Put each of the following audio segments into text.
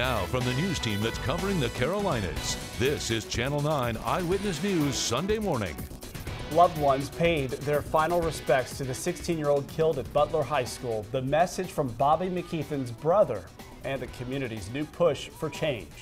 Now from the news team that's covering the Carolinas, this is Channel 9 Eyewitness News Sunday morning. Loved ones paid their final respects to the 16-year-old killed at Butler High School. The message from Bobby McKeithen's brother and the community's new push for change.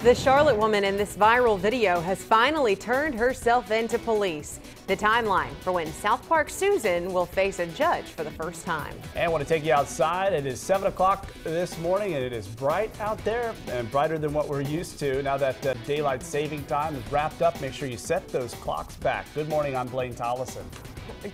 The Charlotte woman in this viral video has finally turned herself into police. The timeline for when South Park Susan will face a judge for the first time. And I want to take you outside. It is 7 o'clock this morning and it is bright out there and brighter than what we're used to. Now that daylight saving time is wrapped up, make sure you set those clocks back. Good morning, I'm Blaine Tollison.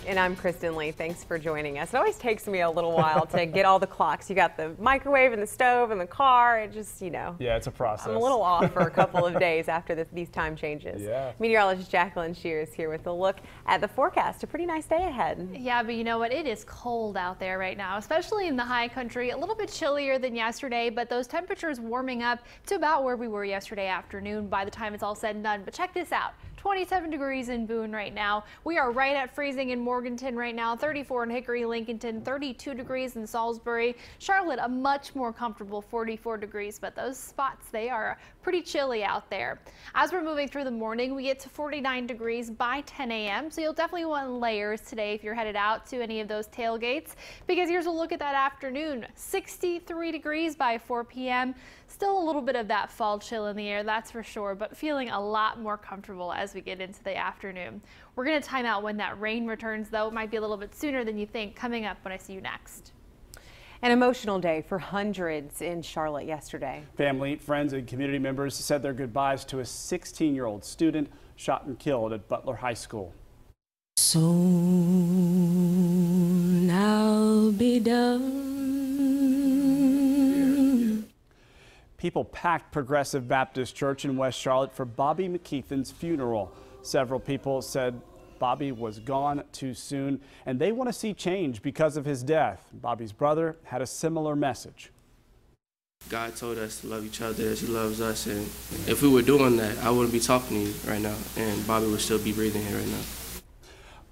And I'm Kristen Lee. Thanks for joining us. It always takes me a little while to get all the clocks. You got the microwave and the stove and the car. It just, Yeah, it's a process. I'm a little off for a couple of days after these time changes. Yeah. Meteorologist Jacqueline Shears here with a look at the forecast. A pretty nice day ahead. Yeah, but you know what? It is cold out there right now, especially in the high country. A little bit chillier than yesterday, but those temperatures warming up to about where we were yesterday afternoon by the time it's all said and done. But check this out. 27 degrees in Boone right now. We are right at freezing in Morganton right now, 34 in Hickory, Lincolnton, 32 degrees in Salisbury. Charlotte, a much more comfortable 44 degrees, but those spots, they are pretty chilly out there. As we're moving through the morning, we get to 49 degrees by 10 a.m. So you'll definitely want layers today if you're headed out to any of those tailgates, because here's a look at that afternoon. 63 degrees by 4 p.m. Still a little bit of that fall chill in the air, that's for sure, but feeling a lot more comfortable as we get into the afternoon. We're going to time out when that rain returns, though. It might be a little bit sooner than you think, coming up when I see you next. An emotional day for hundreds in Charlotte yesterday. Family, friends, and community members said their goodbyes to a 16-year-old student shot and killed at Butler High School. Soon I'll be done. People packed Progressive Baptist Church in West Charlotte for Bobby McKeithen's funeral. Several people said Bobby was gone too soon, and they want to see change because of his death. Bobby's brother had a similar message. God told us to love each other as he loves us, and if we were doing that, I wouldn't be talking to you right now, and Bobby would still be breathing here right now.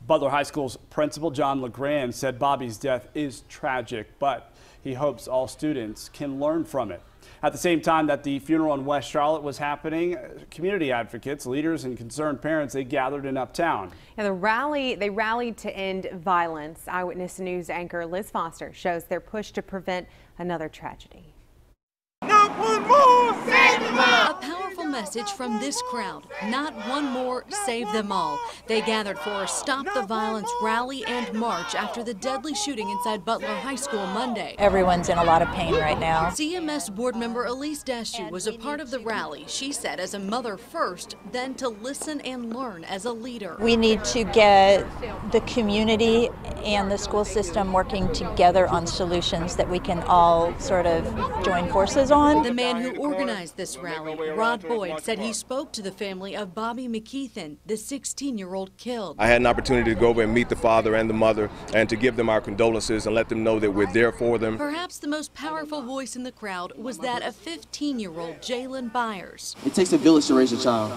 Butler High School's principal, John LeGrand, said Bobby's death is tragic, but he hopes all students can learn from it. At the same time that the funeral in West Charlotte was happening, community advocates, leaders, and concerned parents, they gathered in Uptown. And they rallied to end violence. Eyewitness News anchor Liz Foster shows their push to prevent another tragedy. Not one more! Save them all! A powerful message from this crowd. Not one more, save them all. They gathered for a Stop the Violence rally and march after the deadly shooting inside Butler High School Monday. Everyone's in a lot of pain right now. CMS board member Elise Dashu was a part of the rally. She said as a mother first, then to listen and learn as a leader. We need to get the community and the school system working together on solutions that we can all sort of join forces on. The man who organized this rally, Rod Boyd, said he spoke to the family of Bobby McKeithen, the 16-year-old killed. I had an opportunity to go over and meet the father and the mother and to give them our condolences and let them know that we're there for them. Perhaps the most powerful voice in the crowd was that of 15-year-old Jalen Byers. It takes a village to raise a child,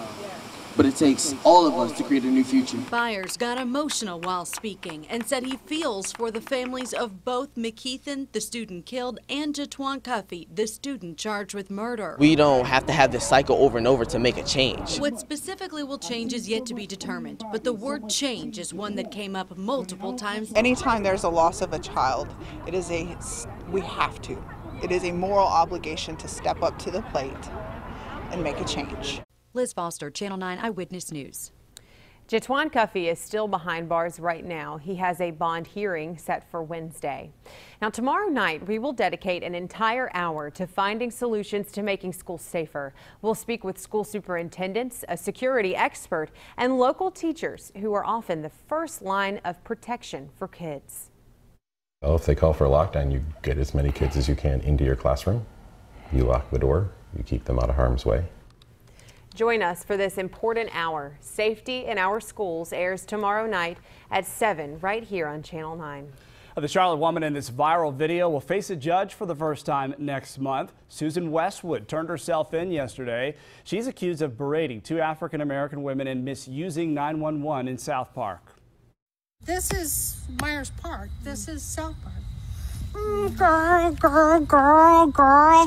but it takes all of us to create a new future. Byers got emotional while speaking and said he feels for the families of both McKeithen, the student killed, and Jatwan Cuffey, the student charged with murder. We don't have to have this cycle over and over to make a change. What specifically will change is yet to be determined, but the word change is one that came up multiple times. Anytime there's a loss of a child, it is it is a moral obligation to step up to the plate and make a change. Liz Foster, Channel 9 Eyewitness News. Jatwan Cuffey is still behind bars right now. He has a bond hearing set for Wednesday. Now, tomorrow night, we will dedicate an entire hour to finding solutions to making schools safer. We'll speak with school superintendents, a security expert, and local teachers who are often the first line of protection for kids. Well, if they call for a lockdown, you get as many kids as you can into your classroom. You lock the door, you keep them out of harm's way. Join us for this important hour. Safety in Our Schools airs tomorrow night at 7 right here on Channel 9. The Charlotte woman in this viral video will face a judge for the first time next month. Susan Westwood turned herself in yesterday. She's accused of berating two African-American women and misusing 911 in South Park. This is Myers Park. This is South Park.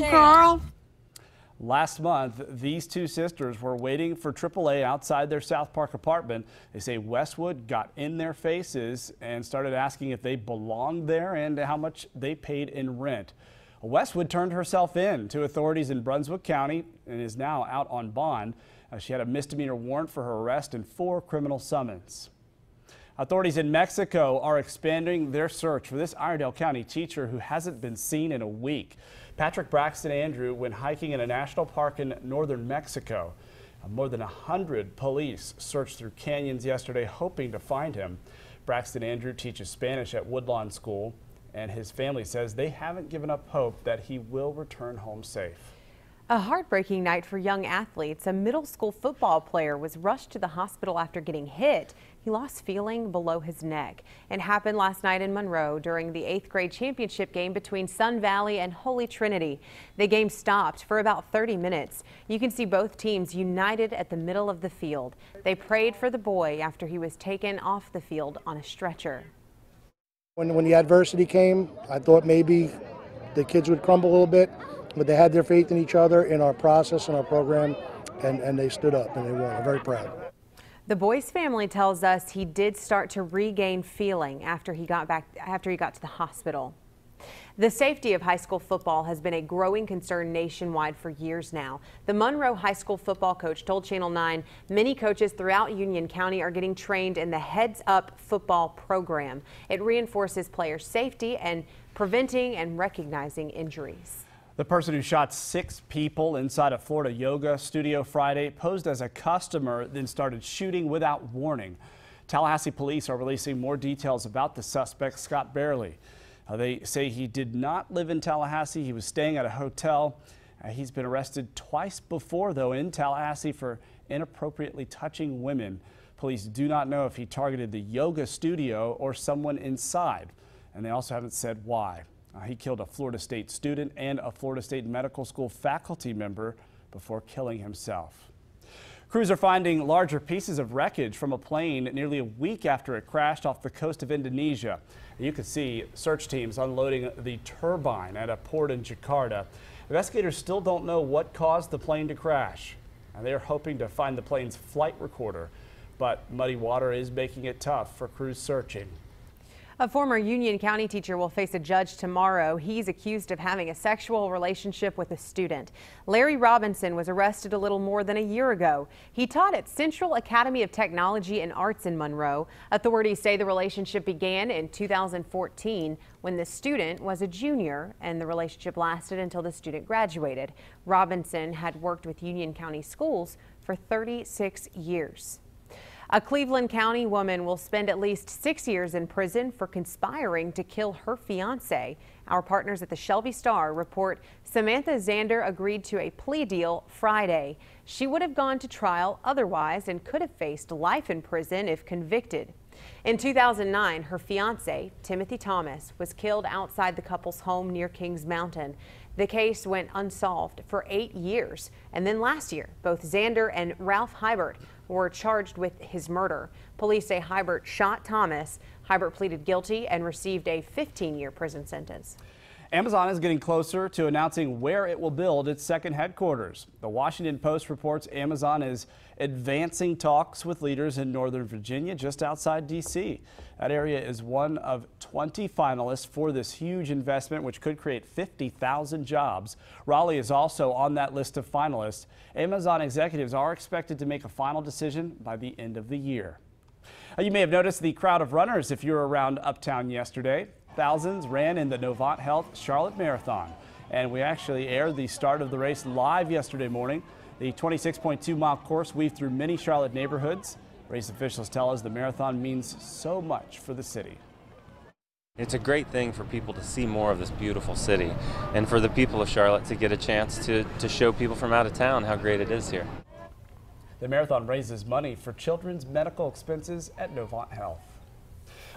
Girl. Last month, these two sisters were waiting for AAA outside their South Park apartment. They say Westwood got in their faces and started asking if they belonged there and how much they paid in rent. Westwood turned herself in to authorities in Brunswick County and is now out on bond. She had a misdemeanor warrant for her arrest and 4 criminal summons. Authorities in Mexico are expanding their search for this Iredell County teacher who hasn't been seen in a week. Patrick Braxton Andrew went hiking in a national park in northern Mexico. More than 100 police searched through canyons yesterday hoping to find him. Braxton Andrew teaches Spanish at Woodlawn School, and his family says they haven't given up hope that he will return home safe. A heartbreaking night for young athletes. A middle school football player was rushed to the hospital after getting hit. He lost feeling below his neck. It happened last night in Monroe during the 8th grade championship game between Sun Valley and Holy Trinity. The game stopped for about 30 minutes. You can see both teams united at the middle of the field. They prayed for the boy after he was taken off the field on a stretcher. When the adversity came, I thought maybe the kids would crumble a little bit, but they had their faith in each other, in our process and our program, and they stood up and they won. I'm very proud. The boy's family tells us he did start to regain feeling after he got to the hospital. The safety of high school football has been a growing concern nationwide for years now. The Monroe High School football coach told Channel 9 many coaches throughout Union County are getting trained in the Heads Up football program. It reinforces player safety and preventing and recognizing injuries. The person who shot 6 people inside a Florida yoga studio Friday posed as a customer, then started shooting without warning. Tallahassee police are releasing more details about the suspect, Scott Barely. They say he did not live in Tallahassee. He was staying at a hotel. He's been arrested twice before, though, in Tallahassee for inappropriately touching women. Police do not know if he targeted the yoga studio or someone inside, and they also haven't said why. He killed a Florida State student and a Florida State Medical School faculty member before killing himself. Crews are finding larger pieces of wreckage from a plane nearly a week after it crashed off the coast of Indonesia. You can see search teams unloading the turbine at a port in Jakarta. Investigators still don't know what caused the plane to crash, and they are hoping to find the plane's flight recorder, but muddy water is making it tough for crews searching. A former Union County teacher will face a judge tomorrow. He's accused of having a sexual relationship with a student. Larry Robinson was arrested a little more than a year ago. He taught at Central Academy of Technology and Arts in Monroe. Authorities say the relationship began in 2014 when the student was a junior, and the relationship lasted until the student graduated. Robinson had worked with Union County schools for 36 years. A Cleveland County woman will spend at least 6 years in prison for conspiring to kill her fiance. Our partners at the Shelby Star report Samantha Zander agreed to a plea deal Friday. She would have gone to trial otherwise and could have faced life in prison if convicted. In 2009, her fiance, Timothy Thomas, was killed outside the couple's home near Kings Mountain. The case went unsolved for 8 years, and then last year, both Zander and Ralph Hybert were charged with his murder. Police say Hybert shot Thomas. Hybert pleaded guilty and received a 15-year prison sentence. Amazon is getting closer to announcing where it will build its second headquarters. The Washington Post reports Amazon is advancing talks with leaders in Northern Virginia, just outside D.C. That area is one of 20 finalists for this huge investment, which could create 50,000 jobs. Raleigh is also on that list of finalists. Amazon executives are expected to make a final decision by the end of the year. You may have noticed the crowd of runners if you were around Uptown yesterday. Thousands ran in the Novant Health Charlotte Marathon, and we actually aired the start of the race live yesterday morning. The 26.2-mile course weaved through many Charlotte neighborhoods. Race officials tell us the marathon means so much for the city. It's a great thing for people to see more of this beautiful city, and for the people of Charlotte to get a chance to show people from out of town how great it is here. The marathon raises money for children's medical expenses at Novant Health.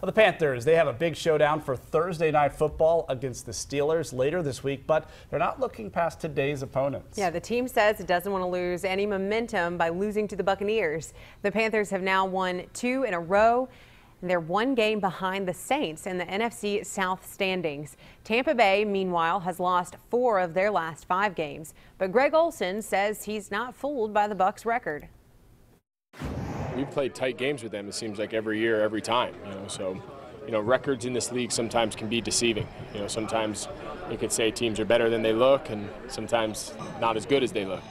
Well, the Panthers, they have a big showdown for Thursday night football against the Steelers later this week, but they're not looking past today's opponents. Yeah, the team says it doesn't want to lose any momentum by losing to the Buccaneers. The Panthers have now won 2 in a row, They're one game behind the Saints in the NFC South standings. Tampa Bay, meanwhile, has lost 4 of their last 5 games. But Greg Olson says he's not fooled by the Bucs' record. We've played tight games with them, it seems like every year, every time. So records in this league sometimes can be deceiving. Sometimes you could say teams are better than they look, and sometimes not as good as they look.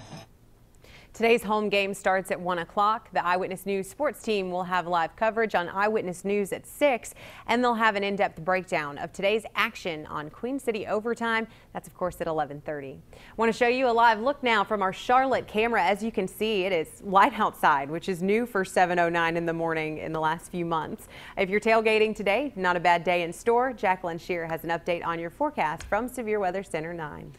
Today's home game starts at 1 o'clock. The Eyewitness News sports team will have live coverage on Eyewitness News at 6, and they'll have an in-depth breakdown of today's action on Queen City Overtime. That's, of course, at 11:30. I want to show you a live look now from our Charlotte camera. As you can see, it is light outside, which is new for 7:09 in the morning in the last few months. If you're tailgating today, not a bad day in store. Jacqueline Shear has an update on your forecast from Severe Weather Center 9.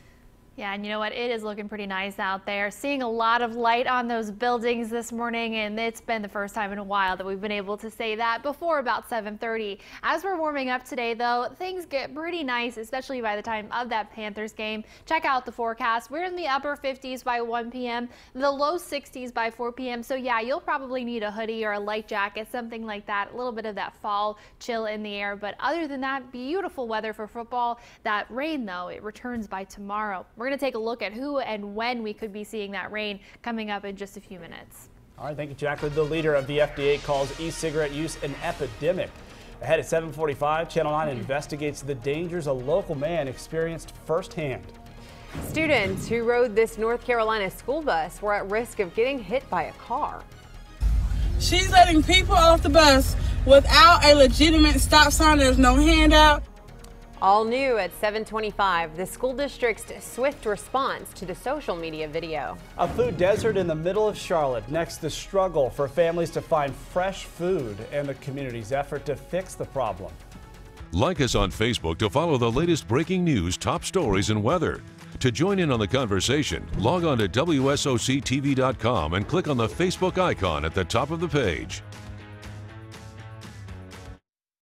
Yeah, and you know what? It is looking pretty nice out there. Seeing a lot of light on those buildings this morning, and it's been the first time in a while that we've been able to say that before about 7:30. As we're warming up today, though, things get pretty nice, especially by the time of that Panthers game. Check out the forecast. We're in the upper 50s by 1 p.m., the low 60s by 4 p.m. So yeah, you'll probably need a hoodie or a light jacket, something like that. A little bit of that fall chill in the air. But other than that, beautiful weather for football. That rain, though, it returns by tomorrow. We're going to take a look at who and when we could be seeing that rain coming up in just a few minutes. All right, thank you, Jacqueline. The leader of the FDA calls e-cigarette use an epidemic. Ahead at 7:45, Channel 9 investigates the dangers a local man experienced firsthand. Students who rode this North Carolina school bus were at risk of getting hit by a car. She's letting people off the bus without a legitimate stop sign. There's no handout. All new at 7:25, the school district's swift response to the social media video. A food desert in the middle of Charlotte. Next, the struggle for families to find fresh food and the community's effort to fix the problem. Like us on Facebook to follow the latest breaking news, top stories, and weather. To join in on the conversation, log on to WSOCTV.com and click on the Facebook icon at the top of the page.